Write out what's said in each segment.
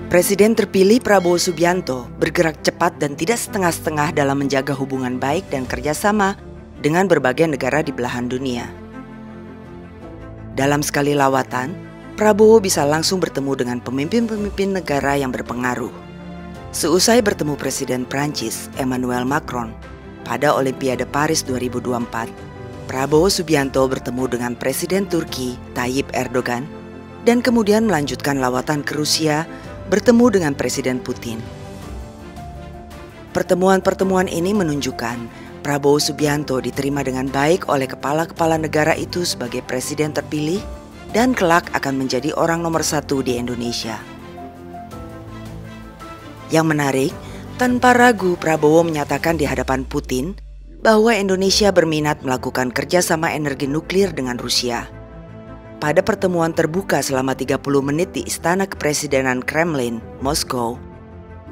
Presiden terpilih Prabowo Subianto bergerak cepat dan tidak setengah-setengah dalam menjaga hubungan baik dan kerjasama dengan berbagai negara di belahan dunia. Dalam sekali lawatan, Prabowo bisa langsung bertemu dengan pemimpin-pemimpin negara yang berpengaruh. Seusai bertemu Presiden Prancis Emmanuel Macron pada Olimpiade Paris 2024, Prabowo Subianto bertemu dengan Presiden Turki Tayyip Erdogan dan kemudian melanjutkan lawatan ke Rusia bertemu dengan Presiden Putin. Pertemuan-pertemuan ini menunjukkan Prabowo Subianto diterima dengan baik oleh kepala-kepala negara itu sebagai presiden terpilih dan kelak akan menjadi orang nomor 1 di Indonesia. Yang menarik, tanpa ragu Prabowo menyatakan di hadapan Putin bahwa Indonesia berminat melakukan kerjasama energi nuklir dengan Rusia. Pada pertemuan terbuka selama 30 menit di Istana Kepresidenan Kremlin, Moskow,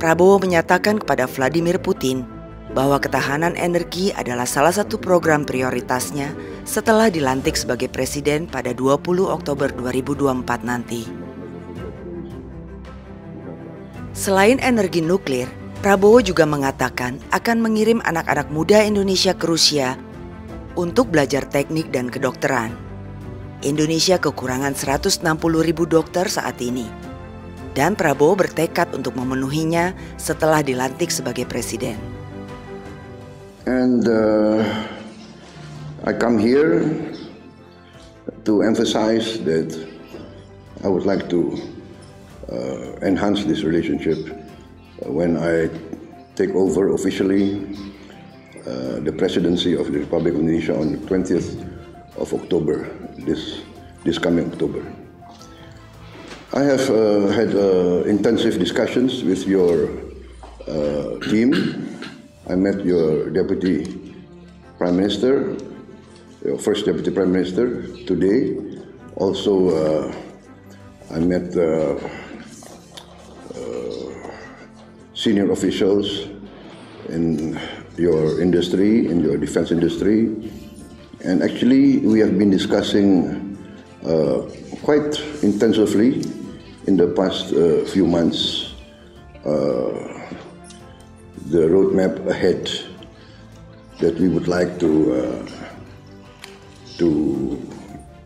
Prabowo menyatakan kepada Vladimir Putin bahwa ketahanan energi adalah salah satu program prioritasnya setelah dilantik sebagai presiden pada 20 Oktober 2024 nanti. Selain energi nuklir, Prabowo juga mengatakan akan mengirim anak-anak muda Indonesia ke Rusia untuk belajar teknik dan kedokteran. Indonesia kekurangan 160.000 dokter saat ini. Dan Prabowo bertekad untuk memenuhinya setelah dilantik sebagai presiden. And I come here to emphasize that I would like to enhance this relationship when I take over officially the presidency of the Republic of Indonesia on the 20th of October, this coming October. I have had intensive discussions with your team. I met your Deputy Prime Minister, your first Deputy Prime Minister today. Also, I met senior officials in your industry, in your defense industry. And actually, we have been discussing quite intensively in the past few months the roadmap ahead that we would like to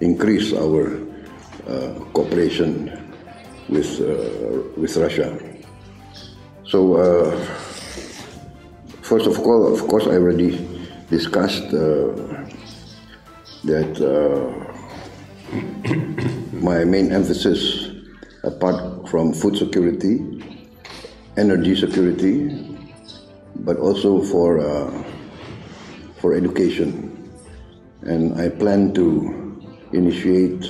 increase our cooperation with Russia. So, first of all, of course, I already discussed that my main emphasis, apart from food security, energy security, but also for education. And I plan to initiate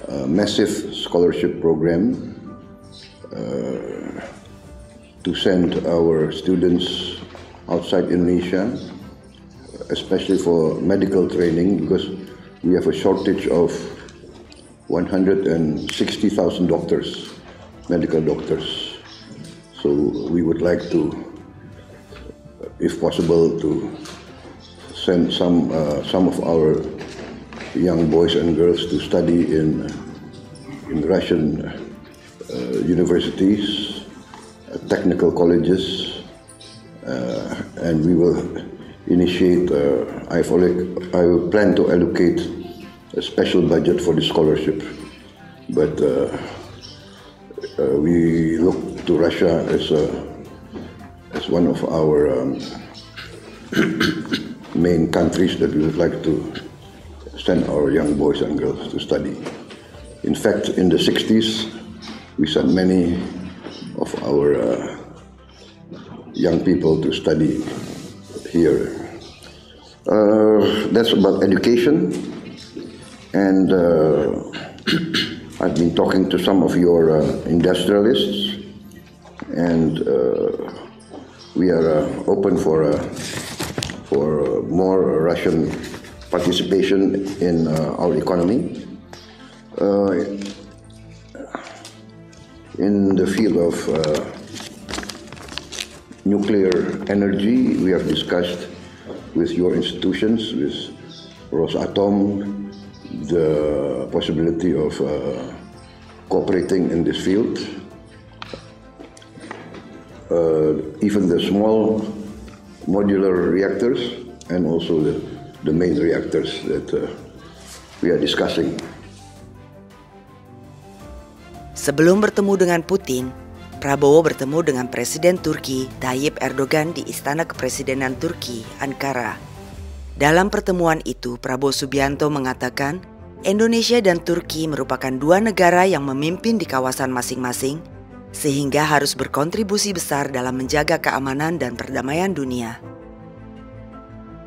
a massive scholarship program to send our students outside Indonesia, especially for medical training, because we have a shortage of 160,000 doctors, medical doctors. So we would like to, if possible, to send some of our young boys and girls to study in Russian universities, technical colleges, and we will initiate, I will plan to allocate a special budget for the scholarship, but we look to Russia as one of our main countries that we would like to send our young boys and girls to study. In fact, in the 60s, we sent many of our young people to study here. That's about education, and I've been talking to some of your industrialists, and we are open for more Russian participation in our economy. In the field of nuclear energy, we have discussed with your institutions, with Rosatom, the possibility of cooperating in this field. even the small modular reactors and also the main reactors that we are discussing. Sebelum bertemu dengan Putin, Prabowo bertemu dengan Presiden Turki Tayyip Erdogan di Istana Kepresidenan Turki, Ankara. Dalam pertemuan itu, Prabowo Subianto mengatakan Indonesia dan Turki merupakan dua negara yang memimpin di kawasan masing-masing, sehingga harus berkontribusi besar dalam menjaga keamanan dan perdamaian dunia.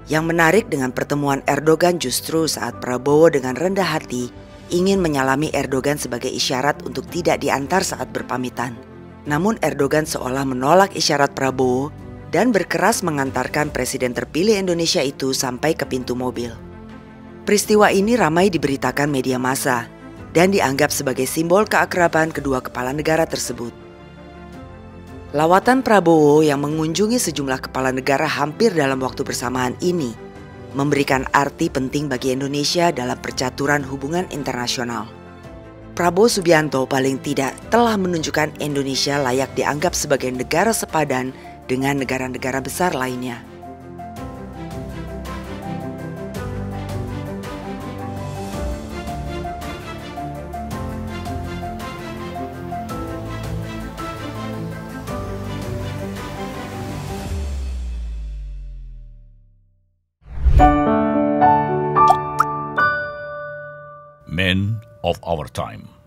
Yang menarik dengan pertemuan Erdogan justru saat Prabowo dengan rendah hati ingin menyalami Erdogan sebagai isyarat untuk tidak diantar saat berpamitan. Namun Erdogan seolah menolak isyarat Prabowo dan berkeras mengantarkan presiden terpilih Indonesia itu sampai ke pintu mobil. Peristiwa ini ramai diberitakan media massa dan dianggap sebagai simbol keakraban kedua kepala negara tersebut. Lawatan Prabowo yang mengunjungi sejumlah kepala negara hampir dalam waktu bersamaan ini memberikan arti penting bagi Indonesia dalam percaturan hubungan internasional. Prabowo Subianto paling tidak telah menunjukkan Indonesia layak dianggap sebagai negara sepadan dengan negara-negara besar lainnya. Men of our time.